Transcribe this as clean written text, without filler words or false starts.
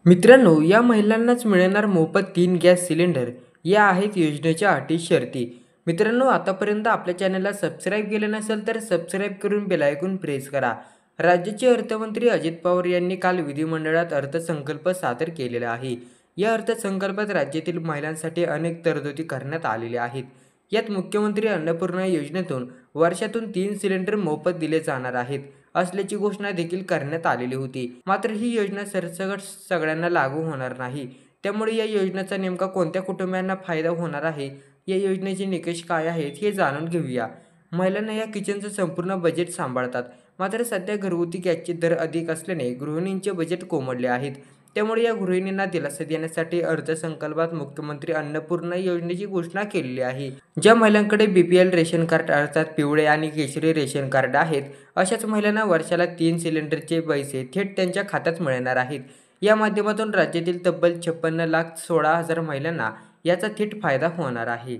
मित्रांनो, या महिलांनाच मिळणार मोफत 3 गॅस सिलेंडर. या आहेत योजनेच्या अटी शर्ती. मित्रांनो, आतापर्यंत आपल्या चॅनलला सबस्क्राईब केलं नसेल तर सबस्क्राईब करून बेल आयकॉन प्रेस करा. राज्याचे अर्थमंत्री अजित पवार यांनी काल विधिमंडळात अर्थसंकल्प सादर केलेला आहे. या अर्थसंकल्पात राज्यातील महिलांसाठी अनेक तरतुदी करण्यात आलेल्या आहेत. यात मुख्यमंत्री अन्नपूर्णा योजनेतून वर्षातून 3 सिलेंडर मोफत दिले जाणार आहेत असल्याची घोषणा देखील करण्यात आलेली होती. मात्र ही योजना सरसकट सगळ्यांना लागू होणार नाही. त्यामुळे या योजनेचा नेमका कोणत्या कुटुंबियांना फायदा होणार आहे, या योजनेचे निकष काय आहेत हे जाणून घेऊया. महिलांना या किचनचं संपूर्ण बजेट सांभाळतात. मात्र सध्या घरगुती गॅसचे दर अधिक असल्याने गृहिणींचे बजेट कोलमडले आहेत. त्यामुळे या गृहिणींना दिलासा देण्यासाठी अर्थसंकल्पात मुख्यमंत्री अन्नपूर्णा योजनेची घोषणा केलेली आहे. ज्या महिलांकडे BPL रेशन कार्ड अर्थात पिवळे आणि केशरी रेशन कार्ड आहेत, अशाच महिलांना वर्षाला 3 सिलेंडरचे पैसे थेट त्यांच्या खात्यात मिळणार आहेत. या माध्यमातून राज्यातील तब्बल 56,16,000 महिलांना याचा थेट फायदा होणार आहे.